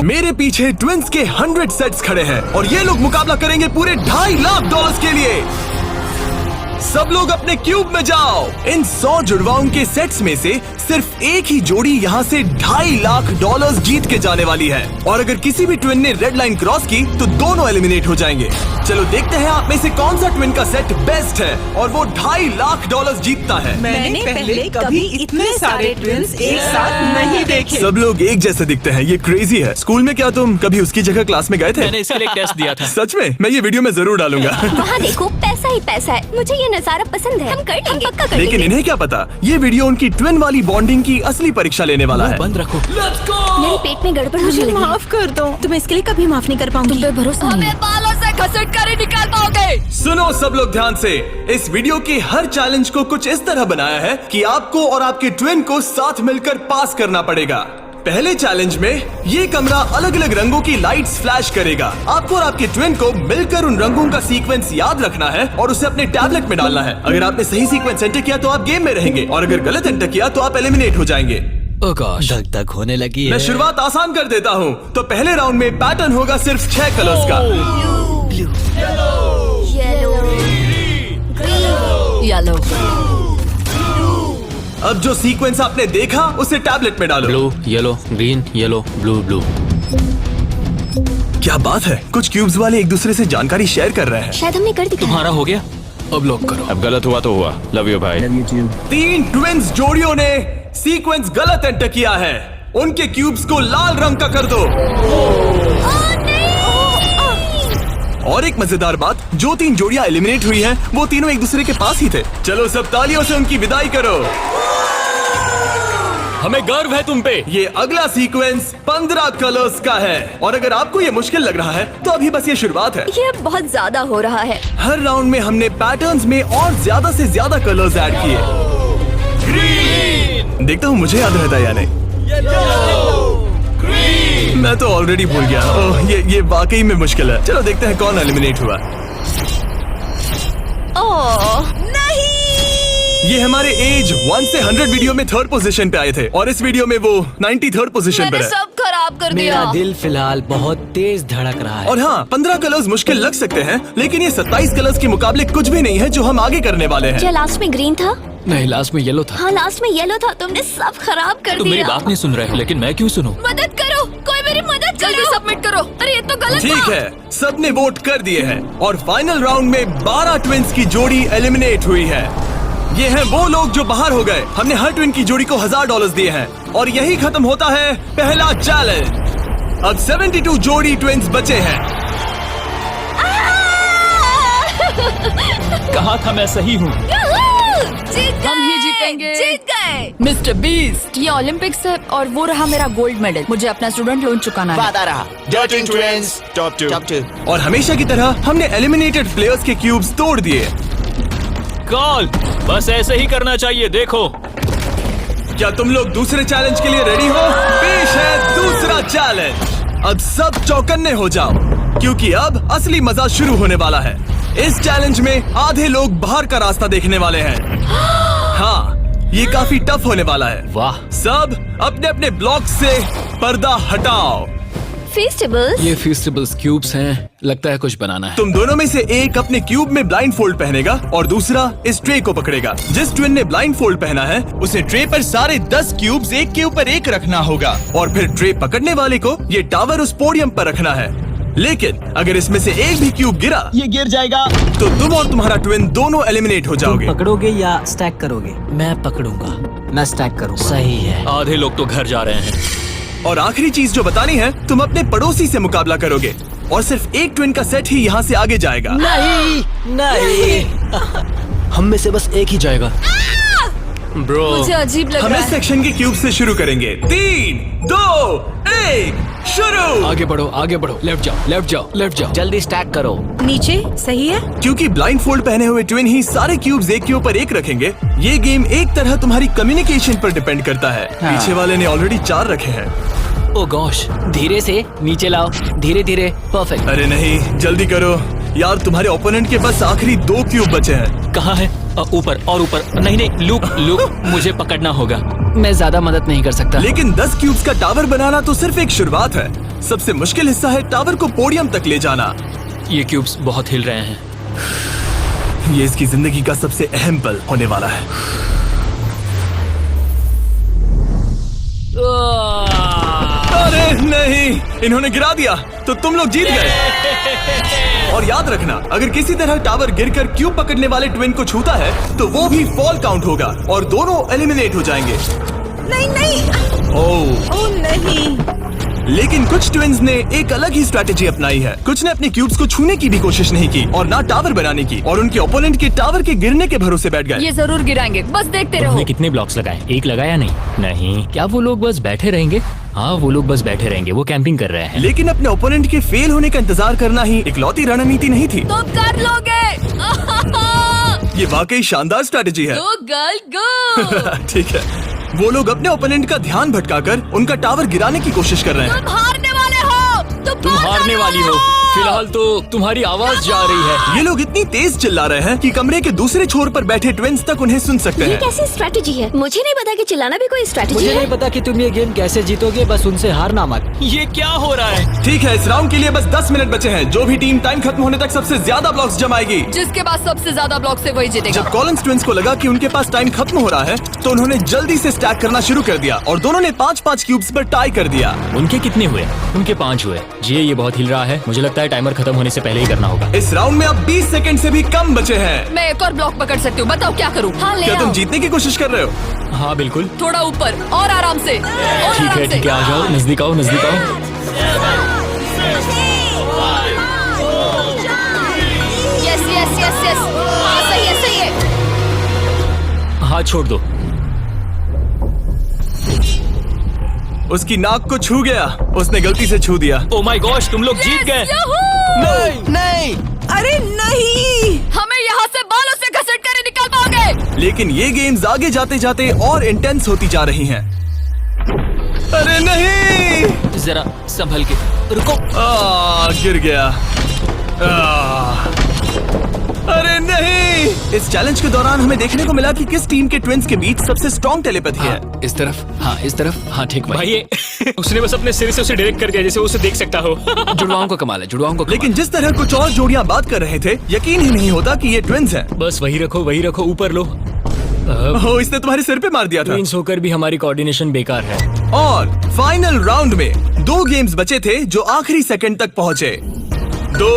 मेरे पीछे ट्विंस के 100 सेट्स खड़े हैं और ये लोग मुकाबला करेंगे पूरे $2.5 लाख के लिए। सब लोग अपने क्यूब में जाओ। इन 100 जुड़वाओं के सेट्स में से सिर्फ एक ही जोड़ी यहाँ से $2.5 लाख जीत के जाने वाली है। और अगर किसी भी ट्विन ने रेड लाइन क्रॉस की तो दोनों एलिमिनेट हो जाएंगे। चलो देखते हैं आप में से कौन सा ट्विन का सेट बेस्ट है और वो $2.5 लाख जीतता है। मैंने पहले कभी इतने सारे ट्विन्स एक साथ नहीं देखे। सब लोग एक जैसे दिखते हैं, ये क्रेजी है। स्कूल में क्या तुम कभी उसकी जगह क्लास में गए थे? मैंने इसके लिए एक टेस्ट दिया था। सच में? मैं ये वीडियो में जरूर डालूंगा। वहाँ देखो, पैसा ही पैसा है। मुझे ये नजारा पसंद है। हम कर लेंगे, पक्का कर लेकिन लेंगे। इन्हें क्या पता, ये वीडियो उनकी ट्विन वाली बॉन्डिंग की असली परीक्षा लेने वाला है। बंद रखो। मेरे पेट में गड़बड़ होने मुझे लगी। माफ कर दो, तुम इसके लिए कभी माफ नहीं कर पाऊंगी। तुम पे भरोसा नहीं है। बालों से घसीट कर ही निकाल पाओगे। सुनो सब लोग ध्यान से, इस वीडियो के हर चैलेंज को कुछ इस तरह बनाया है कि आपको और आपके ट्विन को साथ मिलकर पास करना पड़ेगा। पहले चैलेंज में ये कमरा अलग अलग रंगों की लाइट्स फ्लैश करेगा। आपको और आपके ट्विन को मिलकर उन रंगों का सीक्वेंस याद रखना है और उसे अपने टैबलेट में डालना है। अगर आपने सही सीक्वेंस एंटर किया तो आप गेम में रहेंगे और अगर गलत एंटर किया तो आप एलिमिनेट हो जाएंगे। ओह गॉश, धक धक होने लगी है। मैं शुरुआत आसान कर देता हूँ। तो पहले राउंड में पैटर्न होगा सिर्फ 6 कलर्स का। येलो। अब जो सीक्वेंस आपने देखा उसे टैबलेट में डालो। Blue, yellow, green, yellow, blue, blue. क्या बात है, कुछ क्यूब्स वाले एक दूसरे से जानकारी शेयर कर रहे हैं। शायद हमने कर दिखाया। तुम्हारा हो गया, अब लॉक करो। अब गलत हुआ तो हुआ। लव यू भाई। 3 ट्विंस जोड़ियों ने सीक्वेंस गलत एंटर किया है। उनके क्यूब्स को लाल रंग का कर दो। और एक मजेदार बात, जो 3 जोड़ियां एलिमिनेट हुई हैं, वो तीनों एक दूसरे के पास ही थे। चलो सब तालियों से उनकी विदाई करो। हमें गर्व है तुम पे। ये अगला सीक्वेंस 15 कलर्स का है और अगर आपको ये मुश्किल लग रहा है तो अभी बस ये शुरुआत है। ये अब बहुत ज्यादा हो रहा है। हर राउंड में हमने पैटर्न्स में और ज्यादा से ज्यादा कलर्स ऐड किए। ग्रीन, देखता हूँ मुझे याद रहता है या नहीं। मैं तो ऑलरेडी भूल गया। ओह, ये वाकई में मुश्किल है। चलो देखते हैं कौन एलिमिनेट हुआ। ओह नहीं। ये हमारे एज 1 से 100 वीडियो में 3rd पोजीशन पे आए थे और इस वीडियो में वो 93rd पोजीशन पर मैंने है। सब खराब कर दिया। मेरा दिल फिलहाल बहुत तेज धड़क रहा है। और हाँ, 15 कलर्स मुश्किल लग सकते हैं लेकिन ये 27 कलर्स के मुकाबले कुछ भी नहीं है जो हम आगे करने वाले हैं। क्या लास्ट में ग्रीन था? नहीं, लास्ट में येलो था। हाँ, लास्ट में येलो था। तुमने सब खराब कर तुम मेरी दिया। बात नहीं सुन रहे, लेकिन मैं क्यों सुनूं? मदद करो, कोई मेरी मदद करो। जल्दी सबमिट करो। अरे ये तो गलत ठीक था। है, सबने वोट कर दिए हैं और फाइनल राउंड में 12 ट्विंस की जोड़ी एलिमिनेट हुई है। ये हैं वो लोग जो बाहर हो गए। हमने हर ट्विन की जोड़ी को $1000 दिए हैं और यही खत्म होता है पहला चैलेंज। अब 72 जोड़ी ट्विंस बचे हैं। कहा था मैं सही हूँ। जीत गए। हम ही जीतेंगे। जीत गए। मिस्टर बीस्ट, ये ओलंपिक्स है और वो रहा मेरा गोल्ड मेडल। मुझे अपना स्टूडेंट लोन चुकाना है। वादा रहा। Dirty Twins, top 2. और हमेशा की तरह हमने एलिमिनेटेड प्लेयर्स के क्यूब्स तोड़ दिए। कॉल, बस ऐसे ही करना चाहिए। देखो, क्या तुम लोग दूसरे चैलेंज के लिए रेडी हो? पेश है दूसरा चैलेंज। अब सब चौकन्ने हो जाओ क्योंकि अब असली मजा शुरू होने वाला है। इस चैलेंज में आधे लोग बाहर का रास्ता देखने वाले हैं। हाँ, ये काफी टफ होने वाला है। वाह। सब अपने अपने ब्लॉक से पर्दा हटाओ। फेस्टिवल्स। ये फेस्टिवल्स क्यूब्स हैं, लगता है कुछ बनाना है। तुम दोनों में से एक अपने क्यूब में ब्लाइंड फोल्ड पहनेगा और दूसरा इस ट्रे को पकड़ेगा। जिस ट्विन ने ब्लाइंड फोल्ड पहना है उसे ट्रे पर सारे 10 क्यूब्स एक के ऊपर एक रखना होगा और फिर ट्रे पकड़ने वाले को ये टावर उस पोडियम पर रखना है। लेकिन अगर इसमें से एक भी क्यूब गिरा, ये गिर जाएगा। तो तुम और तुम्हारा ट्विन दोनों एलिमिनेट हो जाओगे। पकड़ोगे या स्टैक करोगे? मैं पकड़ूंगा। मैं स्टैक करूंगा। सही है। आधे लोग तो घर जा रहे हैं। और आखिरी चीज जो बतानी है, तुम अपने पड़ोसी से मुकाबला करोगे और सिर्फ एक ट्विन का सेट ही यहाँ से आगे जाएगा। नहीं। हम में से बस एक ही जाएगा। ब्रो, मुझे अजीब लग हम रहा इस है। सेक्शन के क्यूब से शुरू करेंगे। 3, 2, 1, शुरू। आगे बढ़ो, आगे बढ़ो। लेफ्ट जाओ, लेफ्ट जाओ, लेफ्ट जाओ। जल्दी स्टैक करो। नीचे सही है। क्योंकि ब्लाइंड फोल्ड पहने हुए ट्विन ही सारे क्यूब्स एक के ऊपर एक रखेंगे, ये गेम एक तरह तुम्हारी कम्युनिकेशन पर डिपेंड करता है। पीछे वाले ने ऑलरेडी 4 रखे हैं। ओ गॉश, धीरे से नीचे लाओ, धीरे धीरे। परफेक्ट। अरे नहीं, जल्दी करो यार, तुम्हारे ओपोनेंट के बस आखिरी 2 क्यूब बचे हैं। कहाँ है? ऊपर और ऊपर। नहीं नहीं, लूप लूप मुझे पकड़ना होगा। मैं ज्यादा मदद नहीं कर सकता। लेकिन 10 क्यूब्स का टावर बनाना तो सिर्फ एक शुरुआत है। सबसे मुश्किल हिस्सा है टावर को पोडियम तक ले जाना। ये क्यूब्स बहुत हिल रहे हैं। ये इसकी जिंदगी का सबसे अहम पल होने वाला है। अरे नहीं, इन्होंने गिरा दिया तो तुम लोग जीत गए। और याद रखना, अगर किसी तरह टावर गिरकर क्यूब पकड़ने वाले ट्विन को छूता है तो वो भी फॉल काउंट होगा और दोनों एलिमिनेट हो जाएंगे। नहीं नहीं, ओह नहीं। लेकिन कुछ ट्विन्स ने एक अलग ही स्ट्रैटेजी अपनाई है। कुछ ने अपने क्यूब्स को छूने की भी कोशिश नहीं की और ना टावर बनाने की, और उनके ओपोनेंट के टावर के गिरने के भरोसे बैठ गए। ये जरूर गिराएंगे, बस देखते रहो। तुमने कितने ब्लॉक्स लगाए? एक लगाया नहीं? नहीं। क्या वो लोग बस बैठे रहेंगे? हाँ, वो लोग बस बैठे रहेंगे, वो कैंपिंग कर रहे हैं। लेकिन अपने ओपोनेंट के फेल होने का इंतजार करना ही इकलौती रणनीति नहीं थी। तुम कर लोगे। ये वाकई शानदार स्ट्रैटेजी है। गो गर्ल गो। ठीक है, वो लोग अपने ओपोनेंट का ध्यान भटकाकर उनका टावर गिराने की कोशिश कर रहे हैं। तुम हारने वाले हो। तुम हारने वाली हो। फिलहाल तो तुम्हारी आवाज जा रही है। ये लोग इतनी तेज चिल्ला रहे हैं कि कमरे के दूसरे छोर पर बैठे ट्विन्स तक उन्हें सुन सकते ये हैं। कैसी स्ट्रैटेजी है? मुझे नहीं पता कि चिल्लाना भी कोई स्ट्रैटेजी मुझे है। नहीं पता कि तुम ये गेम कैसे जीतोगे, बस उनसे हारना मत। ये क्या हो रहा है? ठीक है, इस राउंड के लिए बस 10 मिनट बचे हैं। जो भी टीम टाइम खत्म होने तक सबसे ज्यादा ब्लॉक्स जमाएगी, जिसके पास सबसे ज्यादा ब्लॉक से वही जीतेगा। जब कॉलिंस ट्विन्स को लगा कि उनके पास टाइम खत्म हो रहा है तो उन्होंने जल्दी से स्टैक करना शुरू कर दिया और दोनों ने 5-5 क्यूब्स पर टाई कर दिया। उनके कितने हुए? उनके 5 हुए। जी, ये बहुत हिल रहा है। मुझे लगता है टाइमर खत्म होने से पहले ही करना होगा। इस राउंड में अब 20 सेकंड से भी कम बचे हैं। मैं एक और ब्लॉक पकड़ सकती हूँ, बताओ क्या करूँ? हाँ, ले क्या तुम आओ। जीतने की कोशिश कर रहे हो? हाँ बिल्कुल। थोड़ा ऊपर और आराम से। और ठीक आराम है से। ठीक है, आ जाओ, नजदीक आओ, नजदीक आओ। Yes yes yes yes. हाँ, सही है सही है। हाथ छोड़ दो। उसकी नाक को छू गया, उसने गलती से छू दिया। ओ माय गॉश, तुम लोग जीत गए। नहीं नहीं, अरे नहीं। हमें यहाँ से बालों से घसीट कर ही निकाल पाओगे। लेकिन ये गेम्स आगे जाते जाते और इंटेंस होती जा रही हैं। अरे नहीं, जरा संभल के रुको। गिर गया। अरे नहीं। इस चैलेंज के दौरान हमें देखने को मिला कि किस टीम के ट्विन्स के बीच सबसे स्ट्रॉन्ग टेलीपैथी है। इस तरफ, हाँ इस तरफ, हाँ ठीक भाई। ये उसने बस अपने सिर से उसे डायरेक्ट कर दिया जैसे उसे देख सकता हो। जुड़वाओं का कमाल है, जुड़वाओं को। लेकिन जिस तरह कुछ और जोड़ियां बात कर रहे थे, यकीन ही नहीं होता कि ये ट्विन्स हैं। बस वही रखो, ऊपर लो। ओह, इसने तुम्हारे सिर पे मार दिया था। ट्विंस होकर भी हमारी कोऑर्डिनेशन बेकार है। और फाइनल राउंड में 2 गेम्स बचे थे जो आखिरी सेकंड तक पहुंचे। 2,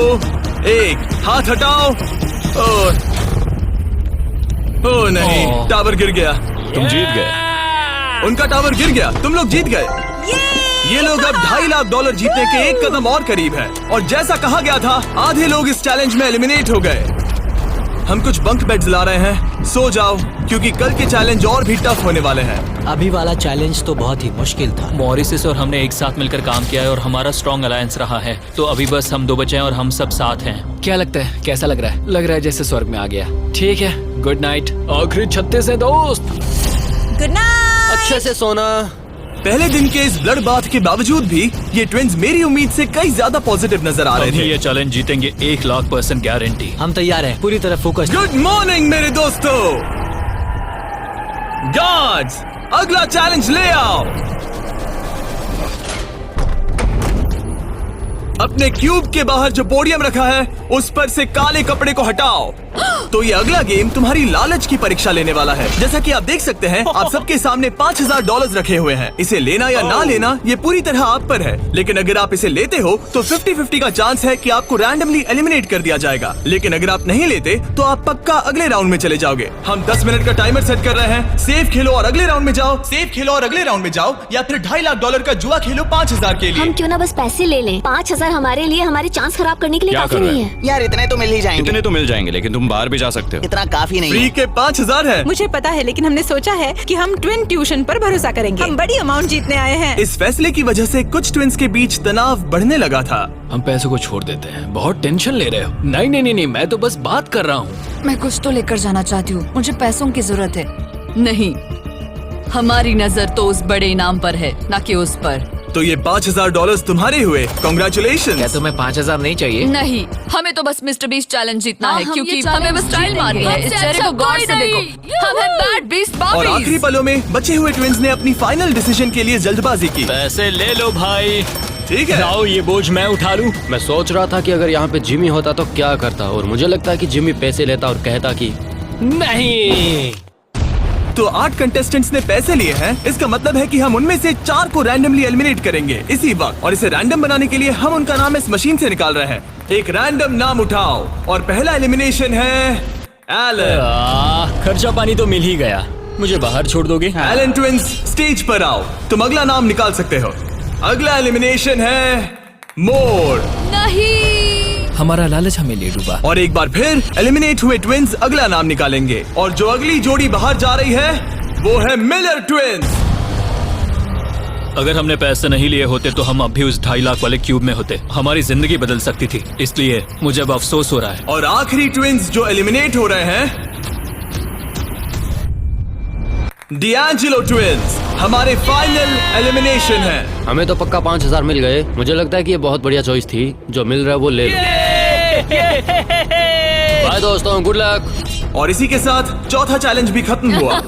1, हाथ हटाओ। ओह नहीं, ओह। टावर गिर गया। तुम जीत गए। उनका टावर गिर गया, तुम लोग जीत गए। ये लोग अब $2.5 लाख जीतने के एक कदम और करीब है। और जैसा कहा गया था, आधे लोग इस चैलेंज में एलिमिनेट हो गए। हम कुछ बंक बेड्स ला रहे हैं, सो जाओ क्योंकि कल के चैलेंज और भी टफ होने वाले हैं। अभी वाला चैलेंज तो बहुत ही मुश्किल था। मॉरिसस और हमने एक साथ मिलकर काम किया है और हमारा स्ट्रॉन्ग अलायंस रहा है। तो अभी बस हम 2 बचे हैं और हम सब साथ हैं। क्या लगता है, कैसा लग रहा है? लग रहा है जैसे स्वर्ग में आ गया। ठीक है, गुड नाइट। आखिरी 36 है दोस्त। Good night. अच्छे से सोना। पहले दिन के इस ब्लड बाथ के बावजूद भी ये ट्विन्स मेरी उम्मीद से कई ज्यादा पॉजिटिव नजर आ रहे हम थे। ये चैलेंज जीतेंगे, 1,00,000% गारंटी। हम तैयार हैं, पूरी तरह फोकस। गुड मॉर्निंग मेरे दोस्तों। गार्ड्स, अगला चैलेंज ले आओ। अपने क्यूब के बाहर जो पोडियम रखा है उस पर से काले कपड़े को हटाओ। तो ये अगला गेम तुम्हारी लालच की परीक्षा लेने वाला है। जैसा कि आप देख सकते हैं, आप सबके सामने $5,000 रखे हुए हैं। इसे लेना या ना लेना ये पूरी तरह आप पर है। लेकिन अगर आप इसे लेते हो तो 50-50 का चांस है कि आपको रैंडमली एलिमिनेट कर दिया जाएगा। लेकिन अगर आप नहीं लेते तो आप पक्का अगले राउंड में चले जाओगे। हम 10 मिनट का टाइमर सेट कर रहे हैं। सेफ खेलो और अगले राउंड में जाओ, सेफ खेलो और अगले राउंड में जाओ, या फिर $2.5 लाख का जुआ खेलो 5,000 के लिए। हम क्यों ना बस पैसे ले लें? 5,000 हमारे लिए हमारे चांस खराब करने के लिए क्या काफी कर रहे नहीं हैं? है। यार इतने तो मिल ही जाएंगे। इतने तो मिल जाएंगे, लेकिन तुम बाहर भी जा सकते हो। इतना काफी नहीं फ्री है। के 5,000 है। मुझे पता है, लेकिन हमने सोचा है कि हम ट्विन ट्यूशन पर भरोसा करेंगे। हम बड़ी अमाउंट जीतने आए हैं। इस फैसले की वजह से कुछ ट्विन्स के बीच तनाव बढ़ने लगा था। हम पैसों को छोड़ देते हैं, बहुत टेंशन ले रहे हो। नहीं नहीं नहीं, मैं तो बस बात कर रहा हूँ। मैं कुछ तो लेकर जाना चाहती हूँ, मुझे पैसों की जरूरत है। नहीं, हमारी नजर तो उस बड़े इनाम पर है, ना कि उस पर। तो ये $5,000 तुम्हारे हुए। कॉन्ग्रेचुलेशन। क्या तुम्हें 5,000 नहीं चाहिए? नहीं, हमें तो बस मिस्टर बीस्ट चैलेंज जीतना है, हम क्योंकि ये हमें बस challenge स्टाइल मारनी है। इस जीतेंगे। चेहरे को गौर से देखो, हम हैं बैड बीस्ट और आखिरी बॉबीज। पलों में बचे हुए ट्विन्स ने अपनी फाइनल डिसीजन के लिए जल्दबाजी की। पैसे ले लो भाई। ठीक है। लाओ ये बोझ मैं उठा लूं। मैं सोच रहा था कि अगर यहाँ पे जिमी होता तो क्या करता, और मुझे लगता है कि जिमी पैसे लेता और कहता कि नहीं। तो 8 कंटेस्टेंट्स ने पैसे लिए हैं। इसका मतलब है कि हम उनमें से 4 को रैंडमली एलिमिनेट करेंगे इसी वक्त, और इसे रैंडम बनाने के लिए हम उनका नाम इस मशीन से निकाल रहे हैं। एक रैंडम नाम उठाओ, और पहला एलिमिनेशन है एलन। खर्चा पानी तो मिल ही गया, मुझे बाहर छोड़ दोगे? एलन ट्विंस, स्टेज पर आओ। तुम अगला नाम निकाल सकते हो। अगला एलिमिनेशन है मोर। नहीं, हमारा लालच हमें ले डूबा। और एक बार फिर एलिमिनेट हुए ट्विंस अगला नाम निकालेंगे, और जो अगली जोड़ी बाहर जा रही है वो है मिलर ट्विंस। अगर हमने पैसे नहीं लिए होते तो हम अब भी उस 2.5 लाख वाले क्यूब में होते। हमारी जिंदगी बदल सकती थी, इसलिए मुझे अब अफसोस हो रहा है। और आखिरी ट्विंस जो एलिमिनेट हो रहे हैं, डिएंजेलो ट्विंस, हमारे फाइनल एलिमिनेशन है। हमें तो पक्का 5000 मिल गए। मुझे लगता है कि ये बहुत बढ़िया चॉइस थी। जो मिल रहा है वो ले लो। बाय दोस्तों, गुड लक। और इसी के साथ चौथा चैलेंज भी खत्म हुआ।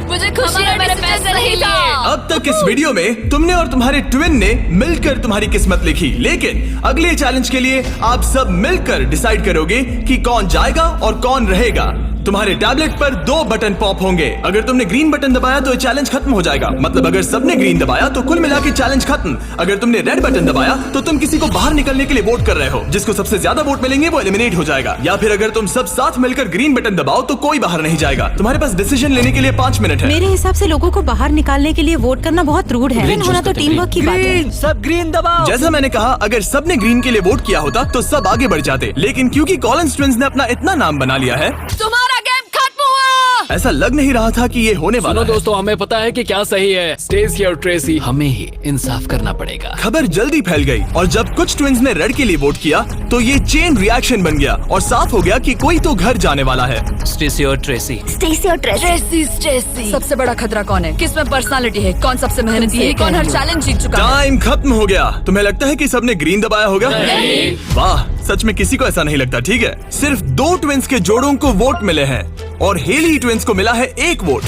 मुझे खुशी है मैंने पैसे नहीं लिए। अब तक इस वीडियो में तुमने और तुम्हारे ट्विन ने मिलकर तुम्हारी किस्मत लिखी, लेकिन अगले चैलेंज के लिए आप सब मिलकर डिसाइड करोगे कि कौन जाएगा और कौन रहेगा। तुम्हारे टैबलेट पर 2 बटन पॉप होंगे। अगर तुमने ग्रीन बटन दबाया तो चैलेंज खत्म हो जाएगा, मतलब अगर सबने ग्रीन दबाया तो कुल मिला के चैलेंज खत्म। अगर तुमने रेड बटन दबाया तो तुम किसी को बाहर निकलने के लिए वोट कर रहे हो। जिसको सबसे ज्यादा वोट मिलेंगे वो एलिमिनेट हो जाएगा। या फिर अगर तुम सब साथ मिलकर ग्रीन बटन दबाओ तो कोई बाहर नहीं जाएगा। तुम्हारे पास डिसीजन लेने के लिए 5 मिनट है। मेरे हिसाब से लोगों को बाहर निकालने के लिए वोट करना बहुत रूड है। ग्रीन होना तो टीम वर्क की बात है। सब ग्रीन दबाओ। जैसा मैंने कहा, अगर सबने ग्रीन के लिए वोट किया होता तो सब आगे बढ़ जाते, लेकिन क्योंकि कॉलिंस ट्विंस ने अपना इतना नाम बना लिया है, तुम्हारा गेम खत्म हुआ। ऐसा लग नहीं रहा था कि ये होने वाला है। दोस्तों, हमें पता है कि क्या सही है। स्टेसी और ट्रेसी, हमें ही इंसाफ करना पड़ेगा। खबर जल्दी फैल गई, और जब कुछ ट्विंस ने रेड के लिए वोट किया तो ये चेन रिएक्शन बन गया और साफ हो गया कि कोई तो घर जाने वाला है। स्टेसी और ट्रेसी। स्टेसी और ट्रेसी। स्टेसी। सबसे बड़ा खतरा कौन है? किसमें पर्सनालिटी है? कौन सबसे मेहनती है? कौन हर चैलेंज जीत चुका है? टाइम खत्म हो गया। तुम्हें लगता है कि सबने ग्रीन दबाया होगा? नहीं। वाह, सच में किसी को ऐसा नहीं लगता। ठीक है, सिर्फ 2 ट्विंस के जोड़ों को वोट मिले हैं, और हेली ट्विंस को मिला है 1 वोट,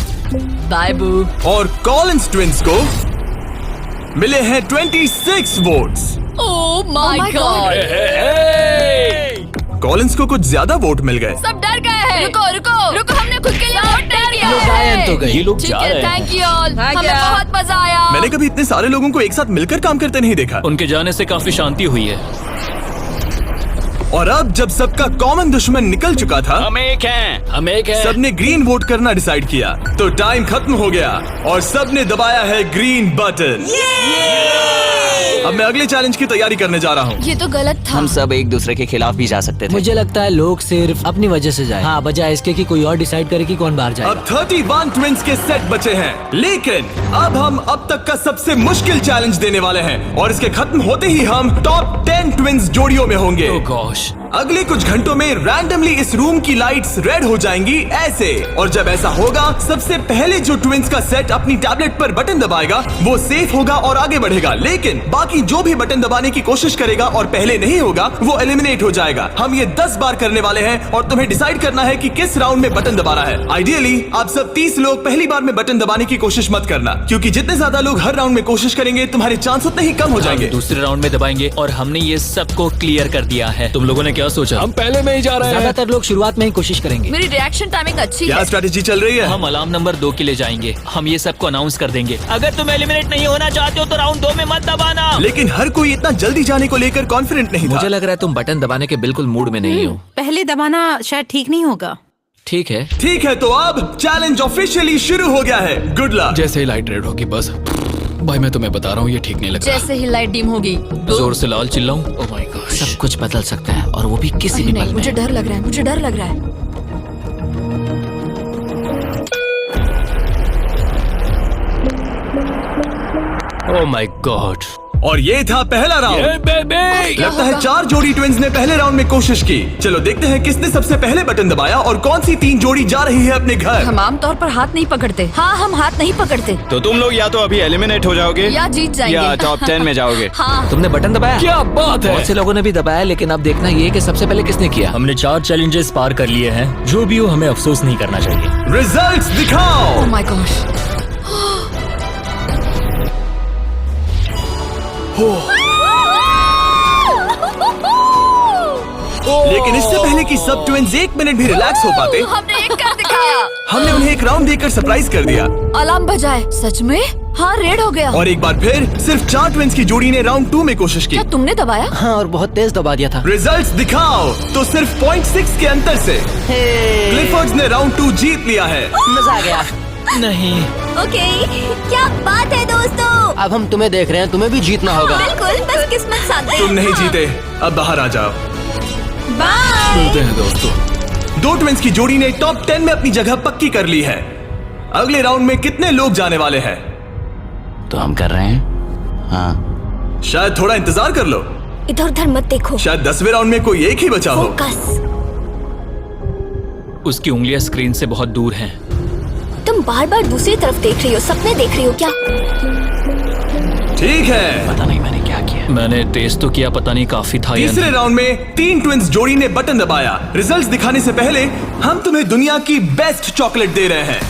बाय बू। और कॉलिंस ट्विंस को मिले हैं 26 votes. Oh my God. Collins को कुछ ज्यादा वोट मिल गए। सब डर गए हैं। रुको रुको रुको, हमने खुद के लिए वोट नहीं दिया लोग आए तो गए। ये लोग ठीक जा है, रहे हैं। Thank you all. हमें बहुत मजा आया। मैंने कभी इतने सारे लोगों को एक साथ मिलकर काम करते नहीं देखा। उनके जाने से काफी शांति हुई है। और अब जब सबका कॉमन दुश्मन निकल चुका था, हम एक हैं। सबने ग्रीन वोट करना डिसाइड किया, तो टाइम खत्म हो गया और सबने दबाया है ग्रीन बटन। अब मैं अगले चैलेंज की तैयारी करने जा रहा हूँ। ये तो गलत था। हम सब एक दूसरे के खिलाफ भी जा सकते थे। मुझे लगता है लोग सिर्फ अपनी वजह से जाए, हाँ, बजाय इसके कि कोई और डिसाइड करे कि कौन बाहर जाए। अब 31 ट्विंस के सेट बचे हैं, लेकिन अब हम अब तक का सबसे मुश्किल चैलेंज देने वाले हैं, और इसके खत्म होते ही हम टॉप 10 ट्विंस जोड़ियों में होंगे। Oh gosh। अगले कुछ घंटों में रैंडमली इस रूम की लाइट्स रेड हो जाएंगी ऐसे, और जब ऐसा होगा सबसे पहले जो ट्विंस का सेट अपनी टैबलेट पर बटन दबाएगा वो सेफ होगा और आगे बढ़ेगा, लेकिन बाकी जो भी बटन दबाने की कोशिश करेगा और पहले नहीं होगा वो एलिमिनेट हो जाएगा। हम ये 10 बार करने वाले हैं और तुम्हें डिसाइड करना है कि किस राउंड में बटन दबाना है। आइडियली आप सब 30 लोग पहली बार में बटन दबाने की कोशिश मत करना, क्योंकि जितने ज्यादा लोग हर राउंड में कोशिश करेंगे तुम्हारे चांस उतने ही कम हो जाएंगे। दूसरे राउंड में दबाएंगे, और हमने ये सबको क्लियर कर दिया है। तुम लोगों ने क्या सोचा? हम पहले में ही जा रहे हैं। ज्यादातर लोग शुरुआत में ही कोशिश करेंगे। मेरी रिएक्शन टाइमिंग अच्छी क्या है। स्ट्रेटेजी चल रही है? हम अलार्म नंबर 2 के लिए जाएंगे। हम ये सबको अनाउंस कर देंगे। अगर तुम एलिमिनेट नहीं होना चाहते हो तो राउंड 2 में मत दबाना। लेकिन हर कोई इतना जल्दी जाने को लेकर कॉन्फिडेंट नहीं था। मुझे लग रहा है तुम बटन दबाने के बिल्कुल मूड में नहीं हो। पहले दबाना शायद ठीक नहीं होगा। ठीक है। ठीक है, तो अब चैलेंज ऑफिशियली शुरू हो गया है। Good luck. जैसे ही लाइट रेड होगी बस। भाई मैं तुम्हें बता रहा हूँ, ये ठीक नहीं लग रहा। जैसे ही लाइट डिम होगी जोर से लाल चिल्लाऊं? ओह माय गॉड। सब कुछ बदल सकता है, और वो भी किसी भी नहीं, पल में। मुझे डर लग रहा है। मुझे डर लग रहा है। ओह माय गॉड। और ये था पहला राउंड। लगता है 4 जोड़ी ट्विंस ने पहले राउंड में कोशिश की। चलो देखते हैं किसने सबसे पहले बटन दबाया और कौन सी 3 जोड़ी जा रही है अपने घर। हम आमतौर पर हाथ नहीं पकड़ते। हाँ, हम हाथ नहीं पकड़ते। तो तुम लोग या तो अभी एलिमिनेट हो जाओगे या जीत जाएंगे। या टॉप 10 में जाओगे। हाँ। तुमने बटन दबाया? क्या बात है। बहुत से लोगों ने भी दबाया, लेकिन अब देखना ये कि सबसे पहले किसने किया। हमने 4 चैलेंजेस पार कर लिए हैं। जो भी हो, हमें अफसोस नहीं करना चाहिए। रिजल्ट्स दिखाओ। ओह माय गॉश। लेकिन इससे पहले कि सब ट्विंस 1 मिनट भी रिलैक्स हो पाते, हमने एक कर दिखाया। हमने उन्हें एक राउंड देकर सरप्राइज कर दिया। अलार्म बजाए। सच में? हाँ, रेड हो गया। और एक बार फिर सिर्फ 4 ट्विंस की जोड़ी ने राउंड 2 में कोशिश की। क्या तुमने दबाया? हाँ, और बहुत तेज दबा दिया था। रिजल्ट्स दिखाओ तो सिर्फ 0.6 के अंतर से क्लिफर्ड्स ने राउंड 2 जीत लिया है। मजा आ गया। नहीं। ओके, क्या बात है दोस्तों। अब हम तुम्हें देख रहे हैं, तुम्हें भी जीतना होगा। बिल्कुल, बस किस्मत साथ दे। तुम नहीं जीते, अब बाहर आ जाओ। बाय। मिलते हैं दोस्तों। 2 ट्विंस की जोड़ी ने टॉप 10 में अपनी जगह पक्की कर ली है। अगले राउंड में कितने लोग जाने वाले हैं? तो हम कर रहे हैं। हाँ, शायद थोड़ा इंतजार कर लो। इधर उधर मत देखो। शायद 10वें राउंड में कोई एक ही बचा हो। फोकस। उसकी उंगलियां स्क्रीन से बहुत दूर हैं। तुम बार बार दूसरी तरफ देख रही हो, सपने देख रही हो क्या? ठीक है, पता नहीं मैंने क्या किया। मैंने टेस्ट तो किया, पता नहीं काफी था या तीसरे नहीं। राउंड में 3 ट्विंस जोड़ी ने बटन दबाया। रिजल्ट्स दिखाने से पहले हम तुम्हें दुनिया की बेस्ट चॉकलेट दे रहे हैं।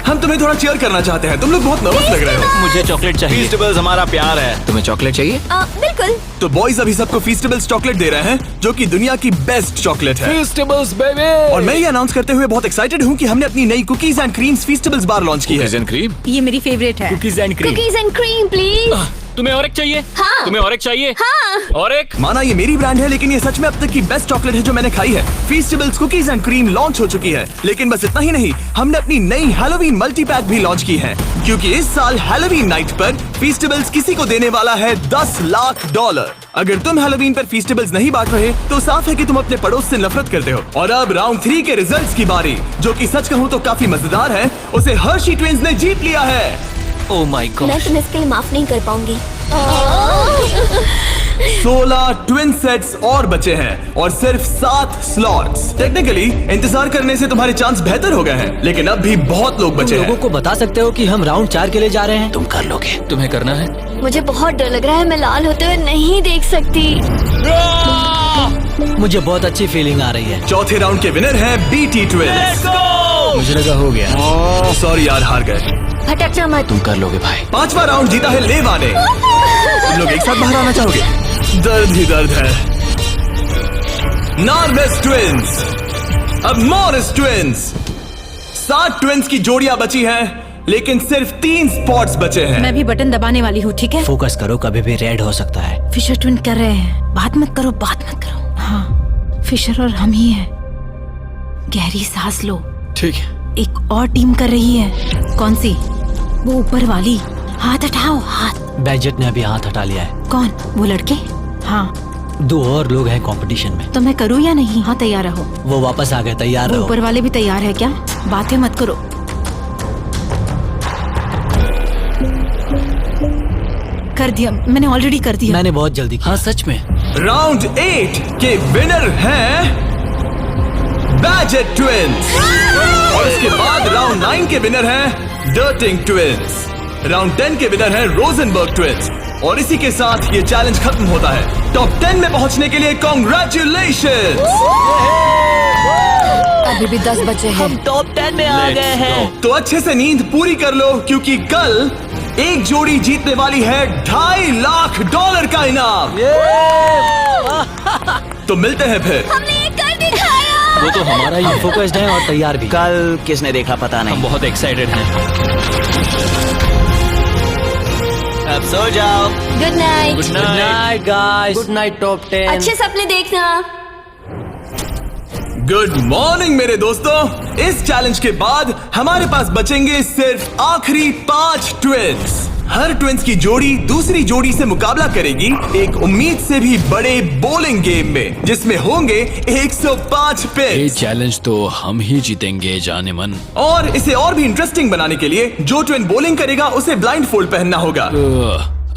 हम तुम्हें थोड़ा चीयर करना चाहते हैं। तुम लोग बहुत नर्वस लग रहे हो। मुझे चॉकलेट चाहिए। फीस्टेबल्स हमारा प्यार है। तुम्हें चॉकलेट चाहिए? बिल्कुल। तो बॉयज अभी सबको फीस्टेबल्स चॉकलेट दे रहे हैं, जो कि दुनिया की बेस्ट चॉकलेट है। Festivals baby. और मैं ये अनाउंस करते हुए बहुत एक्साइटेड हूँ कि हमने अपनी नई cookies and creams Feastables bar launch की है। क्रीम? ये मेरी फेवरेट है। Cookies and cream. Cookies and cream please. तुम्हें और एक चाहिए? हाँ। तुम्हें और एक चाहिए? हाँ। और एक? माना ये मेरी ब्रांड है, लेकिन ये सच में अब तक की बेस्ट चॉकलेट है जो मैंने खाई है। फीस्टेबल्स कुकीज एंड क्रीम लॉन्च हो चुकी है, लेकिन बस इतना ही नहीं, हमने अपनी नई हैलोवीन मल्टी पैक भी लॉन्च की है, क्योंकि इस साल हैलोवीन नाइट पर फीस्टेबल्स किसी को देने वाला है $10 लाख। अगर तुम हैलोवीन पर फीस्टेबल्स नहीं बांट रहे तो साफ है कि तुम अपने पड़ोस से नफरत करते हो। और अब राउंड 3 के रिजल्ट्स की बारी, जो कि सच कहूँ तो काफी मजेदार है। उसे हर्शी ट्विंस ने जीत लिया है। ओह माय गॉड। मैं तुम्हें इसके लिए माफ नहीं कर पाऊंगी। 16 ट्विन सेट्स और बचे हैं और सिर्फ 7 स्लॉट्स। टेक्निकली इंतजार करने से तुम्हारे चांस बेहतर हो गए हैं, लेकिन अब भी बहुत लोग बचे लोगों हैं। को बता सकते हो कि हम राउंड 4 के लिए जा रहे हैं। तुम कर लोगे। तुम्हें करना है? मुझे बहुत डर लग रहा है, मैं लाल होते हुए नहीं देख सकती। मुझे बहुत अच्छी फीलिंग आ रही है। चौथे राउंड के विनर हैं BT ट्विंस। मुझे लगा हो गया। सॉरी यार, हार गए। भटकना मत। तुम कर लोगे भाई। 5वां राउंड जीता है लेवा ने। तुम लोग एक साथ बाहर आना चाहोगे? दर्द ही दर्द है। नॉर्मस ट्विंस, अब मॉरिस ट्विंस। 7 ट्विंस की जोड़ियां बची हैं, लेकिन सिर्फ 3 स्पॉट्स बचे हैं। मैं भी बटन दबाने वाली हूँ, ठीक है? फोकस करो, कभी भी रेड हो सकता है। फिशर ट्विन कर रहे हैं। बात मत करो, बात मत करो। हाँ, फिशर और हम ही हैं। गहरी सांस लो। ठीक है। एक और टीम कर रही है। कौन सी? वो ऊपर वाली। हाथ हटाओ, हाथ। बैजेट ने अभी हाथ हटा लिया है। कौन? वो लड़के? हाँ। 2 और लोग हैं कंपटीशन में। तो मैं करूँ या नहीं? हाँ, तैयार रहो। वो वापस आ गए, तैयार वो रहो। ऊपर वाले भी तैयार है क्या? बातें मत करो। कर दिया, मैंने ऑलरेडी कर दिया। मैंने बहुत जल्दी किया। हाँ सच में। राउंड 8 के विनर हैं बैजेट ट्विंस। और इसके बाद राउंड 9 के विनर हैं डर्टिंग ट्विंस। राउंड 10 के विनर हैं रोजनबर्ग ट्विंस। और इसी के साथ ये चैलेंज खत्म होता है। टॉप 10 में पहुंचने के लिए कांग्रेचुलेशंस। अभी भी 10 बचे हैं। हम टॉप 10 में आ गए हैं। तो अच्छे से नींद पूरी कर लो, क्योंकि कल एक जोड़ी जीतने वाली है $2.5 लाख का इनाम। तो मिलते हैं फिर। हमने ये कर दिखाया। वो तो हमारा ही है। फोकस्ड हैं और तैयार भी। कल किसने देखा पता हम नहीं। बहुत एक्साइटेड हैं। अब सो जाओ। Good night. Good good night. Night guys. Good night top 10। अच्छे सपने देखना। गुड मॉर्निंग मेरे दोस्तों। इस चैलेंज के बाद हमारे पास बचेंगे सिर्फ आखिरी 5 ट्विंस। हर ट्विंस की जोड़ी दूसरी जोड़ी से मुकाबला करेगी एक उम्मीद से भी बड़े बॉलिंग गेम में, जिसमें होंगे 105 ये पिन्स। चैलेंज तो हम ही जीतेंगे जाने मन। और इसे और भी इंटरेस्टिंग बनाने के लिए जो ट्विन बॉलिंग करेगा उसे ब्लाइंड फोल्ड पहनना होगा।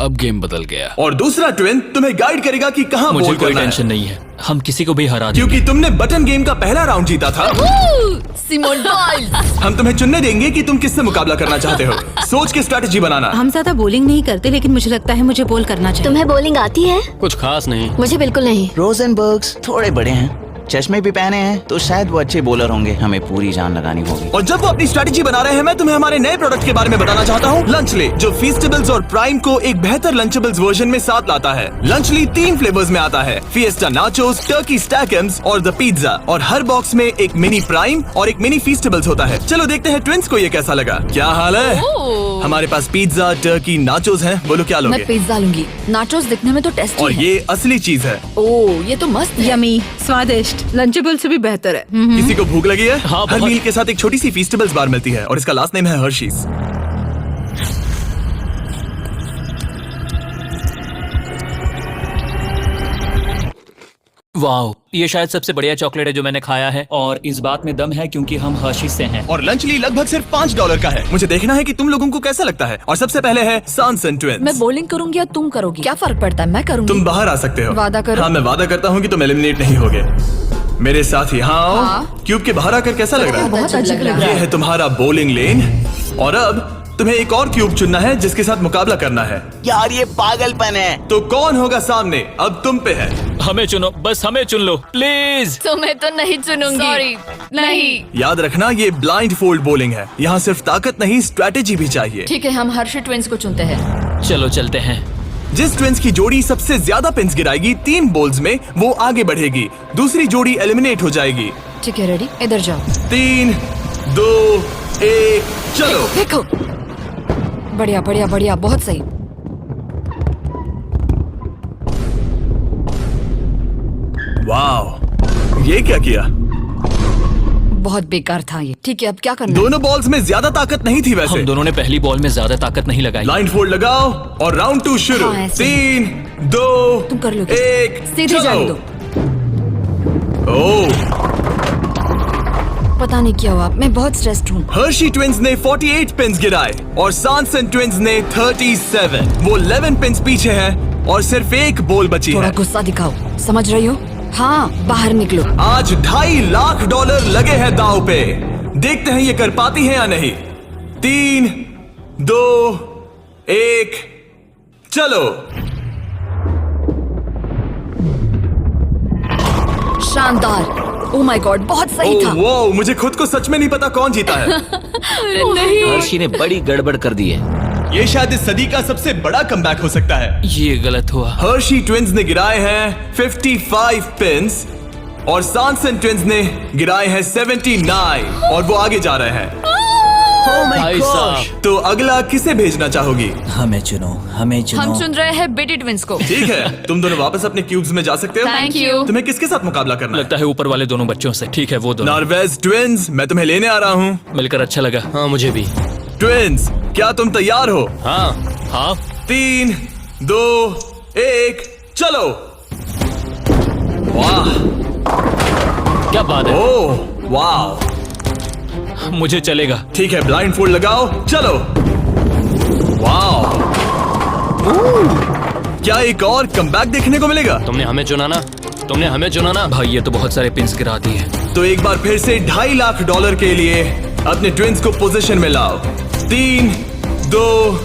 अब गेम बदल गया। और दूसरा ट्विन तुम्हें गाइड करेगा कि कहां मुझे बॉल कोई करना टेंशन है, नहीं है। हम किसी को भी हरा देंगे। क्योंकि तुमने बटन गेम का पहला राउंड जीता था। Simone Biles. हम तुम्हें चुनने देंगे कि तुम किससे मुकाबला करना चाहते हो। सोच के स्ट्रेटेजी बनाना। हम ज्यादा बॉलिंग नहीं करते, लेकिन मुझे लगता है मुझे बॉल करना चाहिए। तुम्हें बॉलिंग आती है? कुछ खास नहीं। मुझे बिल्कुल नहीं। रोजनबर्ग्स थोड़े बड़े हैं। चश्मे भी पहने हैं तो शायद वो अच्छे बॉलर होंगे। हमें पूरी जान लगानी होगी। और जब वो अपनी स्ट्रेटेजी बना रहे हैं, मैं तुम्हें हमारे नए प्रोडक्ट के बारे में बताना चाहता हूँ, लंचली, जो फीस्टेबल्स और प्राइम को एक बेहतर लंचेबल्स वर्जन में साथ लाता है। लंचली 3 फ्लेवर्स में आता है, फिएस्टा नाचोस, टर्की स्टैकम्स और द पिज्जा। और हर बॉक्स में एक मिनी प्राइम और एक मिनी फीस्टेबल्स होता है। चलो देखते हैं ट्विंस को ये कैसा लगा। क्या हाल है? हमारे पास पिज्जा, टर्की, नाचोस हैं। बोलो क्या लोगे? मैं पिज्जा लूंगी। नाचोस दिखने में तो टेस्टी और है। ये असली चीज है। ओह, ये तो मस्त है। यमी, स्वादिष्ट, लंचेबल से भी बेहतर है। किसी को भूख लगी है? हाँ, हर बहुत। मील के साथ एक छोटी सी फीस्टेबल्स बार मिलती है और इसका लास्ट नेम है हर्शीज। वाओ, ये शायद सबसे बढ़िया चॉकलेट है जो मैंने खाया है, और इस बात में दम है क्योंकि हम हर्शीज से हैं। और लंचली लगभग सिर्फ $5 का है। मुझे देखना है कि तुम लोगों को कैसा लगता है। और सबसे पहले है सांसन ट्विंस। मैं बॉलिंग करूंगी या तुम करोगी? क्या फर्क पड़ता है? मैं करूंगी। तुम बाहर आ सकते हो। वादा करो। हाँ, मैं वादा करता हूँ कि तुम एलिमिनेट नहीं होगे। मेरे साथ ही हाँ आओ। हाँ। क्यूब के बाहर आकर कैसा लग रहा है? बहुत अजीब लग रहा ये है। है तुम्हारा बॉलिंग लेन। और अब तुम्हें एक और क्यूब चुनना है जिसके साथ मुकाबला करना है। यार ये पागलपन है। तो कौन होगा सामने? अब तुम पे है। हमें चुनो, बस हमें चुन लो प्लीज। तुम्हें तो नहीं चुनूंगी। सॉरी, नहीं। याद रखना, ये ब्लाइंड फोल्ड बॉलिंग है। यहाँ सिर्फ ताकत नहीं, स्ट्रेटेजी भी चाहिए। ठीक है, हम हर्षी ट्विंस को चुनते हैं। चलो चलते हैं। जिस ट्विंस की जोड़ी सबसे ज्यादा पिन्स गिराएगी 3 बॉल्स में, वो आगे बढ़ेगी। दूसरी जोड़ी एलिमिनेट हो जाएगी। ठीक है, रेडी? इधर जाओ। 3, 2, 1, चलो। देखो, बढ़िया बढ़िया बढ़िया, बहुत सही। वाह, ये क्या किया? बहुत बेकार था ये। ठीक है, अब क्या करना है? दोनों बॉल्स में ज्यादा ताकत नहीं थी वैसे। हम दोनों ने पहली बॉल में ज्यादा ताकत नहीं लगाई। लाइन फोल्ड लगाओ और राउंड 2 शुरू। हाँ, ऐसे। 3, 2, तुम कर लोगे। 1, सीधे जाने दो। ओह, पता नहीं क्या हुआ, मैं बहुत स्ट्रेस्ड हूँ। हर्शी ट्विंस ने 48 पिन्स गिराए और सांसन ट्विंस ने 37। वो 11 पिन्स पीछे हैं और सिर्फ एक बॉल बची थोड़ा है। गुस्सा दिखाओ, समझ रही हो? हाँ, बाहर निकलो। आज $2.5 लाख लगे हैं दांव पे। देखते हैं ये कर पाती है या नहीं। 3, 2, 1, चलो। शानदार। ओह माय गॉड, बहुत सही था। वो मुझे खुद को सच में नहीं पता कौन जीता है। नहीं। हर्षी ने बड़ी गड़बड़ कर दी है। ये शायद इस सदी का सबसे बड़ा कमबैक हो सकता है। ये गलत हुआ। हर्शी ट्विंस ने गिराए हैं 55 पिन्स और सांसन ट्विंस ने गिराए हैं 79 और वो आगे जा रहे हैं। भाई साहब, तो अगला किसे भेजना चाहोगी? हमें चुनो, हमें चुनो। हम चुन रहे हैं बेटी ट्विंस को। ठीक है, तुम दोनों वापस अपने क्यूब्स में जा सकते हो। Thank you. तुम्हें किसके साथ मुकाबला करना है? लगता है ऊपर वाले दोनों बच्चों से। ठीक है, वो दोनों। नॉर्वेज ट्विंस, मैं तुम्हें लेने आ रहा हूँ। मिलकर अच्छा लगा। हाँ, मुझे भी। ट्विंस, क्या तुम तैयार हो? हाँ। हाँ, 3, 2, 1, चलो। वाह, क्या बात है। ओह, वाह। मुझे चलेगा। ठीक है, ब्लाइंड फोल्ड लगाओ, चलो। वाह, क्या एक और कमबैक देखने को मिलेगा? तुमने हमें चुना ना? तुमने हमें चुना ना? भाई ये तो बहुत सारे पिन्स गिरा दिए। तो एक बार फिर से $2.5 लाख के लिए अपने ट्विंस को पोजीशन में लाओ। 3, 2,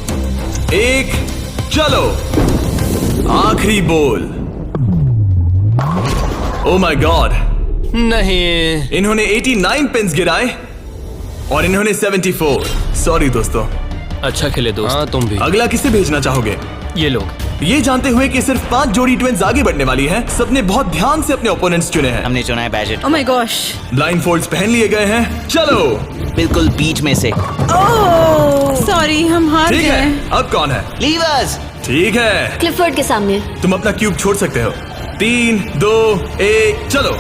1, चलो। आखिरी बॉल। ओ माय गॉड, नहीं। इन्होंने 89 पिन्स गिराए और इन्होंने 74। सॉरी दोस्तों। अच्छा खेले दोस्त। हाँ, तुम भी। अगला किसे भेजना चाहोगे? ये लोग। ये जानते हुए कि सिर्फ 5 जोड़ी ट्विंस आगे बढ़ने वाली हैं, सबने बहुत ध्यान से अपने ओपोनेंट्स चुने हैं। हमने चुना है budget. Oh my gosh. Blindfolds पहन लिए गए हैं। चलो। बिल्कुल बीच में से। ओह, सॉरी, हम हार ठीक गए। है, अब कौन है? लीवर्स। ठीक है, क्लिफर्ड के सामने। तुम अपना क्यूब छोड़ सकते हो। 3, 2, 1, चलो।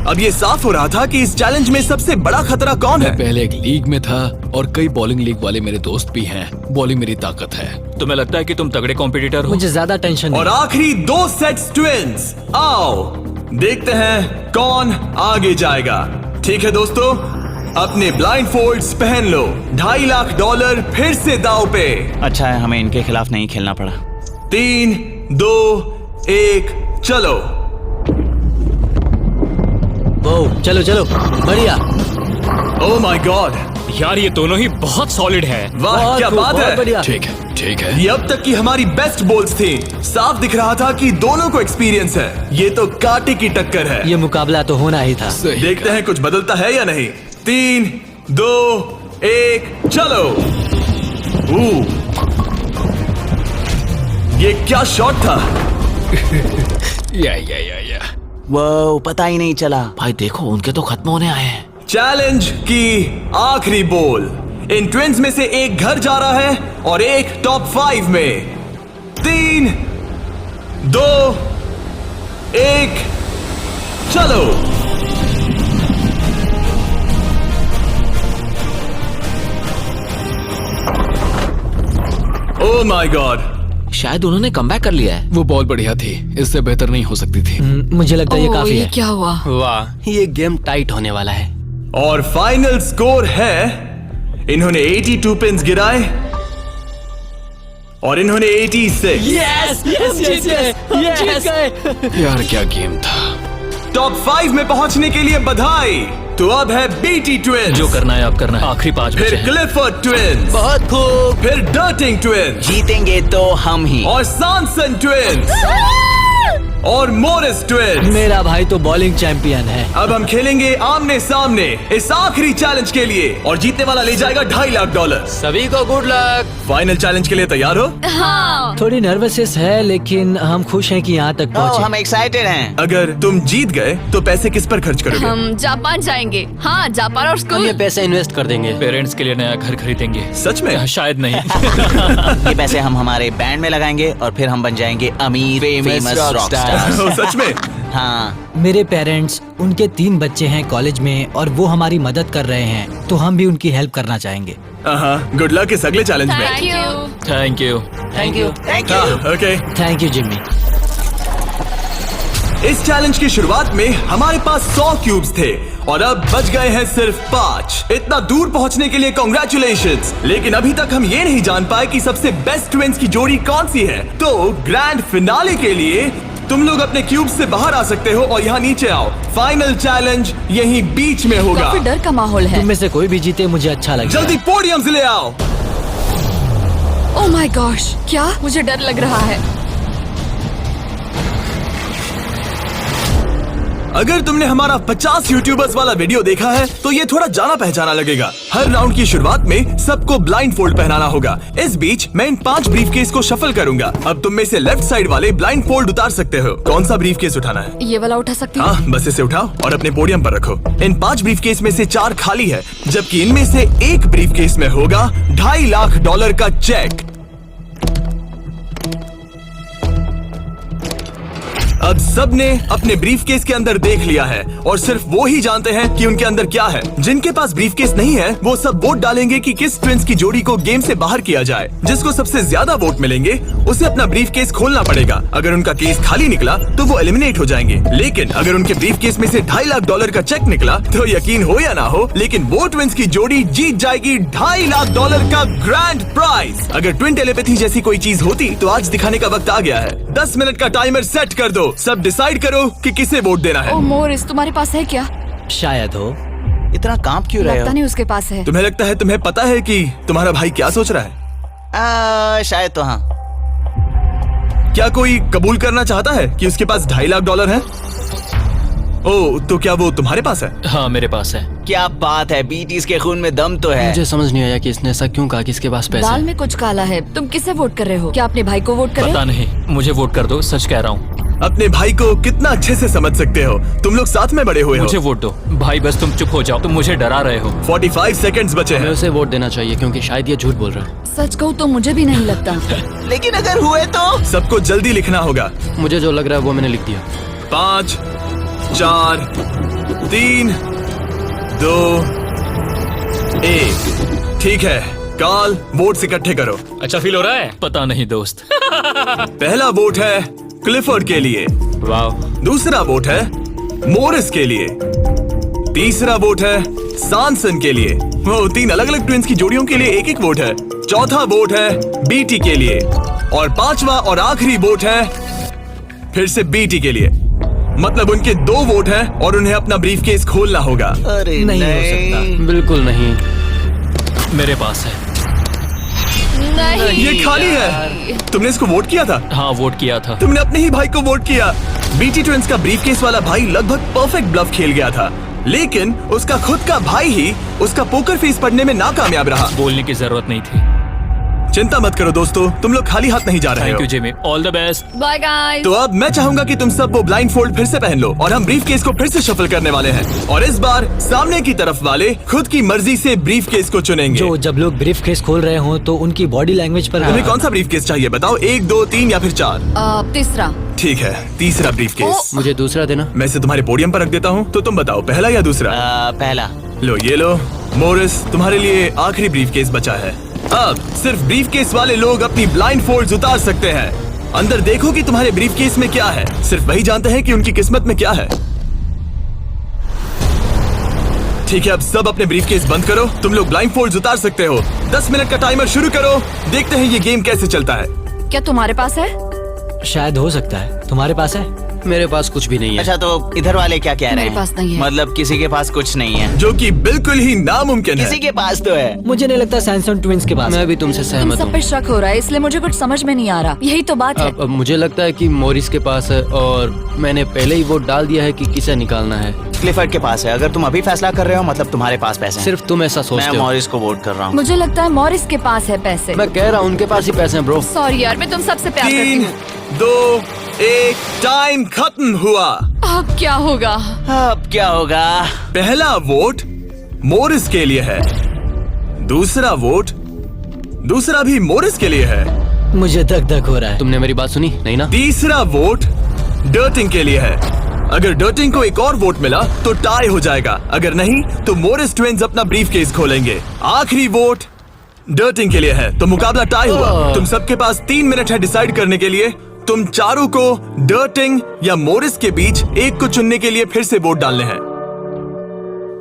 अब ये साफ हो रहा था कि इस चैलेंज में सबसे बड़ा खतरा कौन है। पहले एक लीग में था और कई बॉलिंग लीग वाले मेरे दोस्त भी हैं। बॉलिंग मेरी ताकत है। तुम्हें लगता है कि तुम तगड़े कॉम्पिटिटर हो? मुझे ज्यादा टेंशन और आखिरी 2 सेट्स ट्विंस। आओ देखते हैं कौन आगे जाएगा। ठीक है दोस्तों, अपने ब्लाइंड फोल्ड्स पहन लो। $2.5 लाख फिर से दांव पे। अच्छा है हमें इनके खिलाफ नहीं खेलना पड़ा। 3, 2, 1, चलो। चलो चलो, बढ़िया। ओह माय गॉड, यार ये दोनों ही बहुत सॉलिड है। वाह क्या बात है। ठीक है ये अब तक की हमारी बेस्ट बॉल्स थी। साफ दिख रहा था कि दोनों को एक्सपीरियंस है। ये तो कांटे की टक्कर है। ये मुकाबला तो होना ही था। देखते हैं कुछ बदलता है या नहीं। 3, 2, 1 चलो। ये क्या शॉट था। या वो पता ही नहीं चला। भाई देखो उनके तो खत्म होने आए हैं। चैलेंज की आखिरी बॉल। इन ट्विंस में से एक घर जा रहा है और एक टॉप 5 में। 3, 2, 1 चलो। ओह माय गॉड, शायद उन्होंने कमबैक कर लिया है। वो बॉल बढ़िया थी, इससे बेहतर नहीं हो सकती थी। मुझे लगता है ये काफी ये है। क्या हुआ? वाह, ये गेम टाइट होने वाला है। और फाइनल स्कोर है, इन्होंने 82 पिन्स गिराए और इन्होंने 86। यार क्या गेम था। टॉप 5 में पहुंचने के लिए बधाई। तो अब है बीटी ट्विंस, जो करना है आप करना है। आखिरी 5 बचे फिर हैं। क्लिफर्ड ट्विंस, बहुत खूब। फिर डर्टिंग ट्विंस जीतेंगे तो हम ही। और सॉनसन ट्विंस और मोरिस ट्विंस। मेरा भाई तो बॉलिंग चैंपियन है। अब हम खेलेंगे आमने सामने इस आखिरी चैलेंज के लिए और जीतने वाला ले जाएगा $2.5 लाख। सभी को गुड लक। फाइनल चैलेंज के लिए तैयार हो? हाँ। थोड़ी नर्वसनेस है लेकिन हम खुश हैं कि यहाँ तक पहुँचे। हम एक्साइटेड हैं। अगर तुम जीत गए तो पैसे किस पर खर्च करोगे? हम जापान जाएंगे। हाँ, जापान और हम स्कूल। ये पैसे इन्वेस्ट कर देंगे। पेरेंट्स के लिए नया घर खरीदेंगे। सच में? शायद नहीं। ये पैसे हम हमारे बैंड में लगाएंगे और फिर हम बन जाएंगे अमीर फेमस रॉकस्टार। ओ, सच में? हाँ। मेरे पेरेंट्स, उनके 3 बच्चे हैं कॉलेज में और वो हमारी मदद कर रहे हैं, तो हम भी उनकी हेल्प करना चाहेंगे। हाँ, गुड लक इस अगले चैलेंज में। Thank you. Thank you. Thank you. Thank you. हाँ, ओके। Thank you Jimmy. इस चैलेंज की शुरुआत में हमारे पास 100 क्यूब्स थे और अब बच गए हैं सिर्फ 5। इतना दूर पहुंचने के लिए कांग्रेचुलेशंस। लेकिन अभी तक हम ये नहीं जान पाए कि सबसे बेस्ट ट्विंस की जोड़ी कौन सी है। तो ग्रैंड फिनाले के लिए तुम लोग अपने क्यूब से बाहर आ सकते हो और यहाँ नीचे आओ। फाइनल चैलेंज यहीं बीच में होगा। काफी डर का माहौल है। तुम में से कोई भी जीते मुझे अच्छा लगेगा। जल्दी पोडियम से ले आओ। ओह माय गॉश, क्या मुझे डर लग रहा है। अगर तुमने हमारा 50 यूट्यूबर्स वाला वीडियो देखा है तो ये थोड़ा जाना पहचाना लगेगा। हर राउंड की शुरुआत में सबको ब्लाइंड फोल्ड पहनाना होगा। इस बीच मैं इन 5 ब्रीफकेस को शफल करूंगा। अब तुम में से लेफ्ट साइड वाले ब्लाइंड फोल्ड उतार सकते हो। कौन सा ब्रीफकेस उठाना है? ये वाला उठा सकती हूँ? हाँ, बस इसे उठाओ और अपने पोडियम पर रखो। इन 5 ब्रीफकेस में से 4 खाली है, जबकि इनमें से एक ब्रीफकेस में होगा $2.5 लाख का चेक। अब सबने अपने ब्रीफकेस के अंदर देख लिया है और सिर्फ वो ही जानते हैं कि उनके अंदर क्या है। जिनके पास ब्रीफकेस नहीं है वो सब वोट डालेंगे कि किस ट्विंस की जोड़ी को गेम से बाहर किया जाए। जिसको सबसे ज्यादा वोट मिलेंगे उसे अपना ब्रीफकेस खोलना पड़ेगा। अगर उनका केस खाली निकला तो वो एलिमिनेट हो जाएंगे। लेकिन अगर उनके ब्रीफकेस में से $2.5 लाख का चेक निकला तो यकीन हो या ना हो, लेकिन वो ट्विंस की जोड़ी जीत जाएगी $2.5 लाख का ग्रैंड प्राइज। अगर ट्विन टेलीपैथी जैसी कोई चीज होती तो आज दिखाने का वक्त आ गया है। 10 मिनट का टाइमर सेट कर दो। सब डिसाइड करो कि किसे वोट देना है। ओह मोरिस, तुम्हारे पास है क्या? शायद हो। इतना कांप क्यों रहे लगता हो? नहीं उसके पास है। तुम्हें लगता है तुम्हें पता है कि तुम्हारा भाई क्या सोच रहा है? शायद तो हाँ। क्या कोई कबूल करना चाहता है कि उसके पास $2.5 लाख है? ओह, तो क्या वो तुम्हारे पास है? हाँ, मेरे पास है। क्या बात है, बीटीज के खून में दम तो है। मुझे समझ नहीं आया कि इसने ऐसा क्यों कहा कि इसके पास पैसे दाल हैं। में कुछ काला है। तुम किसे वोट कर रहे हो? क्या अपने भाई को वोट कर रहे पता हो? नहीं, मुझे वोट कर दो, सच कह रहा हूँ। अपने भाई को कितना अच्छे से समझ सकते हो। तुम लोग साथ में बड़े हुए मुझे हो। वोट दो भाई, बस तुम चुप हो जाओ। तुम मुझे डरा रहे हो। 45 सेकंड्स बचे हमें हैं। उसे वोट देना चाहिए क्योंकि शायद ये झूठ बोल रहा है। सच कहूँ तो मुझे भी नहीं लगता। लेकिन अगर हुए तो? सबको जल्दी लिखना होगा। मुझे जो लग रहा है वो मैंने लिख दिया। 5, 4, 3, 2, 1। ठीक है, कॉल वोट्स इकट्ठे करो। अच्छा फील हो रहा है? पता नहीं दोस्त। पहला वोट है क्लिफर्ड के लिए। वाह। दूसरा वोट है मोरिस के लिए। तीसरा वोट है सॉनसन के लिए। वो 3 अलग अलग ट्विंस की जोड़ियों के लिए एक वोट है। चौथा वोट है बीटी के लिए और 5वां और आखिरी वोट है फिर से बीटी के लिए। मतलब उनके 2 वोट हैं और उन्हें अपना ब्रीफकेस खोलना होगा। अरे नहीं हो सकता। बिल्कुल नहीं। मेरे पास है। नहीं ये खाली है। तुमने इसको वोट किया था? हाँ, वोट किया था। तुमने अपने ही भाई को वोट किया। बीटी ट्विंस का ब्रीफकेस वाला भाई लगभग परफेक्ट ब्लफ खेल गया था, लेकिन उसका खुद का भाई ही उसका पोकर फेस पढ़ने में नाकामयाब रहा। बोलने की जरूरत नहीं थी। चिंता मत करो दोस्तों, तुम लोग खाली हाथ नहीं जा रहे थैंक हो। You Jimmy, all the best. Bye guys. तो अब मैं चाहूंगा कि तुम सब वो ब्लाइंड फोल्ड फिर से पहन लो और हम ब्रीफकेस को फिर से शफल करने वाले हैं। और इस बार सामने की तरफ वाले खुद की मर्जी से ब्रीफकेस को चुनेंगे। जो जब लोग ब्रीफकेस खोल रहे हो तो उनकी बॉडी लैंग्वेज पर तुम्हें कौन सा ब्रीफकेस चाहिए बताओ? 1, 2, 3 या फिर 4? तीसरा। ठीक है, तीसरा ब्रीफकेस। मुझे दूसरा देना। मैं इसे तुम्हारे पोडियम पर रख देता हूँ, तो तुम बताओ पहला या दूसरा? पहला। लो ये लो मोरिस, तुम्हारे लिए आखिरी ब्रीफकेस बचा है। अब सिर्फ ब्रीफकेस वाले लोग अपनी ब्लाइंड फोल्ड्स उतार सकते हैं। अंदर देखो कि तुम्हारे ब्रीफकेस में क्या है। सिर्फ वही जानते हैं कि उनकी किस्मत में क्या है। ठीक है, अब सब अपने ब्रीफकेस बंद करो। तुम लोग ब्लाइंड फोल्ड्स उतार सकते हो। 10 मिनट का टाइमर शुरू करो। देखते हैं ये गेम कैसे चलता है। क्या तुम्हारे पास है? शायद हो सकता है। तुम्हारे पास है? मेरे पास कुछ भी नहीं है। अच्छा, तो इधर वाले क्या कह रहे मेरे हैं? पास नहीं है। मतलब किसी के पास कुछ नहीं है? जो कि बिल्कुल ही नामुमकिन है। किसी के पास तो है। मुझे नहीं लगता सैमसंग ट्विंस के पास है। मैं भी तुमसे इन सहमत सब हूँ। पे शक हो रहा है, इसलिए मुझे कुछ समझ में नहीं आ रहा। यही तो बात है। अब मुझे लगता है कि मॉरिस के पास है और मैंने पहले ही वोट डाल दिया है कि किसे निकालना है। क्लिफर्ड के पास है। अगर तुम अभी फैसला कर रहे हो मतलब तुम्हारे पास पैसे हैं। सिर्फ तुम ऐसा मैं सोचते हो। मॉरिस को वोट कर रहा हूँ। मुझे लगता है मॉरिस के पास है पैसे। मैं कह रहा हूँ उनके पास ही पैसे हैं ब्रो। सॉरी यार, मैं तुम सबसे प्यार करती 3, हूँ। 2, 1 टाइम खत्म हुआ। अब क्या होगा? अब क्या होगा? पहला वोट मोरिस के लिए है। दूसरा वोट दूसरा भी मोरिस के लिए है। मुझे धक धक हो रहा है। तुमने मेरी बात सुनी नहीं ना? तीसरा वोट डर्टिंग के लिए है। अगर डर्टिंग को एक और वोट मिला तो टाई हो जाएगा, अगर नहीं तो मोरिस ट्विंस अपना ब्रीफकेस खोलेंगे। आखिरी वोट डर्टिंग के लिए है, तो मुकाबला टाई हुआ। तुम सबके पास 3 मिनट है डिसाइड करने के लिए। तुम चारों को डर्टिंग या मोरिस के बीच एक को चुनने के लिए फिर से वोट डालने हैं।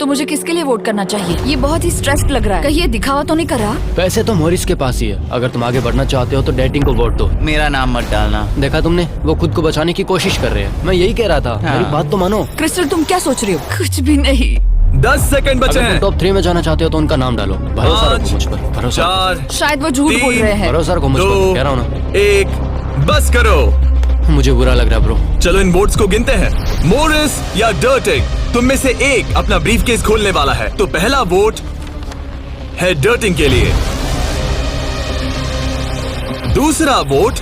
तो मुझे किसके लिए वोट करना चाहिए? ये बहुत ही स्ट्रेस्ड लग रहा है। कहीं ये दिखावा तो नहीं कर रहा? पैसे तो मॉरिस के पास ही है। अगर तुम आगे बढ़ना चाहते हो तो डेटिंग को वोट दो। मेरा नाम मत डालना। देखा तुमने, वो खुद को बचाने की कोशिश कर रहे हैं। मैं यही कह रहा था। मेरी बात तो मानो। क्रिस्टल, तुम क्या सोच रही हो? कुछ भी नहीं। 10 सेकंड बचे अगर तुम हैं। टॉप 3 में जाना चाहते हो तो उनका नाम डालो। भरोसा रखो मुझ पर। भरोसा 4, शायद वो झूठ बोल रहे हैं। भरोसा रखो मुझ पर। कह रहा हूँ ना। 1 बस करो। मुझे बुरा लग रहा है ब्रो। चलो इन वोट्स को गिनते हैं। मोरिस या डर्टिंग, तुम में से एक अपना ब्रीफकेस खोलने वाला है। तो पहला वोट है डर्टिंग के लिए। दूसरा वोट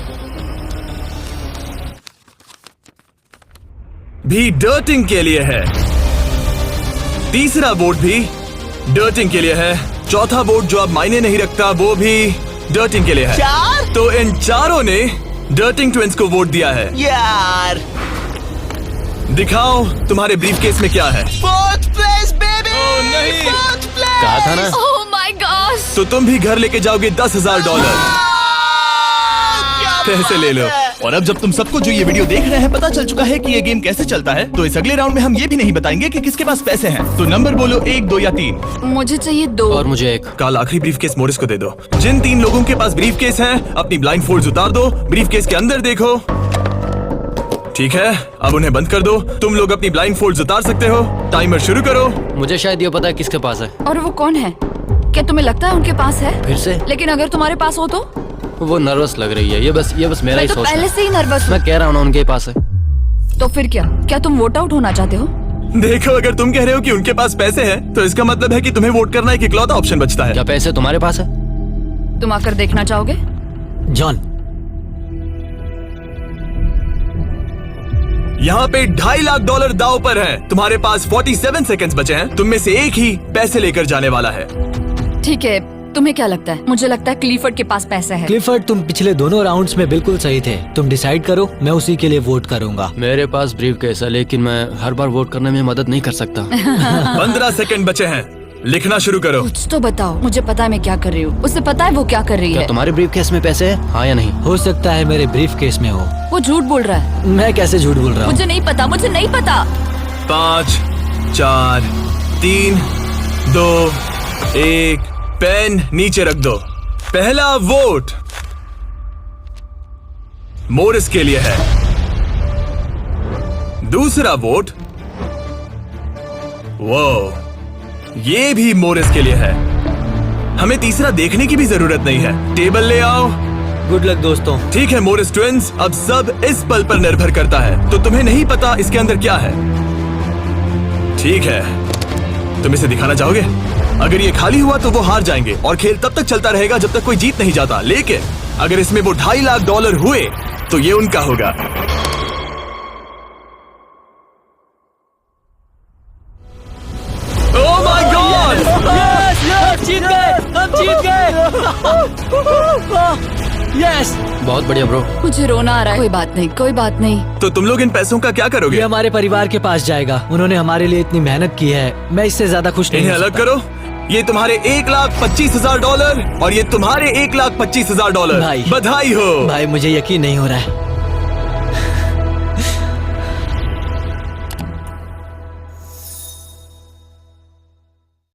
भी डर्टिंग के लिए है। तीसरा वोट भी डर्टिंग के लिए है। चौथा वोट जो अब मायने नहीं रखता वो भी डर्टिंग के लिए है। 4? तो इन चारों ने डर्टिंग ट्विंस को वोट दिया है। यार, दिखाओ तुम्हारे ब्रीफकेस में क्या है। Fourth place baby. ओह, नहीं। Fourth place. कहा था ना। Oh my god. तो तुम भी घर लेके जाओगे $10,000। पैसे ले लो। और अब जब तुम सबको जो ये वीडियो देख रहे हैं पता चल चुका है कि ये गेम कैसे चलता है, तो इस अगले राउंड में हम ये भी नहीं बताएंगे कि किसके पास पैसे हैं। तो नंबर बोलो 1, 2 या 3। मुझे चाहिए 2। और मुझे 1। कल आखिरी ब्रीफकेस मोरिस को दे दो। जिन 3 लोगों के पास ब्रीफकेस हैं, अपनी ब्लाइंड फोल्ड्स उतार दो। ब्रीफकेस के अंदर देखो। ठीक है, अब उन्हें बंद कर दो। तुम लोग अपनी ब्लाइंड फोल्ड्स उतार सकते हो। टाइमर शुरू करो। मुझे शायद ये पता है किसके पास है। और वो कौन है? क्या तुम्हें लगता है उनके पास है? फिर से लेकिन अगर तुम्हारे पास हो तो? वो नर्वस लग रही है। ये बस मेरा मैं ही तो सोच पहले से ही नर्वस हूँ। मैं कह रहा हूँ ना उनके पास है। तो फिर क्या तुम वोट आउट होना चाहते हो? देखो, अगर तुम कह रहे हो कि उनके पास पैसे हैं, तो इसका मतलब है कि तुम्हें वोट करना एक इकलौता ऑप्शन बचता है। क्या पैसे तुम्हारे पास है? तुम आकर देखना चाहोगे? जॉन, यहाँ पे $2.5 लाख दाव पर है। तुम्हारे पास 47 सेकंड्स बचे हैं। तुम में से एक ही पैसे लेकर जाने वाला है। ठीक है, तुम्हें क्या लगता है? मुझे लगता है क्लीफर्ड के पास पैसा है। क्लिफर्ड, तुम पिछले दोनों राउंड्स में बिल्कुल सही थे। तुम डिसाइड करो, मैं उसी के लिए वोट करूंगा। मेरे पास ब्रीफकेस है, लेकिन मैं हर बार वोट करने में मदद नहीं कर सकता। 15 सेकंड बचे हैं। लिखना शुरू करो। कुछ तो बताओ। मुझे पता है मैं क्या कर रही हूँ। उसे पता है वो क्या कर रही क्या है। तुम्हारे ब्रीफकेस में पैसे है? हाँ या नहीं? हो सकता है मेरे ब्रीफकेस में हो। वो झूठ बोल रहा है। मैं कैसे झूठ बोल रहा हूँ? मुझे नहीं पता। मुझे नहीं पता। 5, 4, 3, 2, 1 पेन नीचे रख दो। पहला वोट मोरिस के लिए है। दूसरा वोट ये भी मोरिस के लिए है। हमें तीसरा देखने की भी जरूरत नहीं है। टेबल ले आओ। गुड लक दोस्तों। ठीक है मोरिस ट्विंस, अब सब इस पल पर निर्भर करता है। तो तुम्हें नहीं पता इसके अंदर क्या है। ठीक है, तुम इसे दिखाना चाहोगे? अगर ये खाली हुआ तो वो हार जाएंगे और खेल तब तक चलता रहेगा जब तक कोई जीत नहीं जाता। लेकिन अगर इसमें वो $2.5 लाख हुए तो ये उनका होगा। ओह माय गॉड! हम जीत गए, हम जीत गए। यस, बहुत बढ़िया ब्रो। मुझे रोना आ रहा है। कोई बात नहीं, कोई बात नहीं। तो तुम लोग इन पैसों का क्या करोगे? ये हमारे परिवार के पास जाएगा। उन्होंने हमारे लिए इतनी मेहनत की है, मैं इससे ज्यादा खुश नहीं इन्हें हो अलग सकता। करो। ये तुम्हारे $1,25,000 और ये तुम्हारे $1,25,000। भाई। बधाई हो। भाई मुझे यकीन नहीं हो रहा है।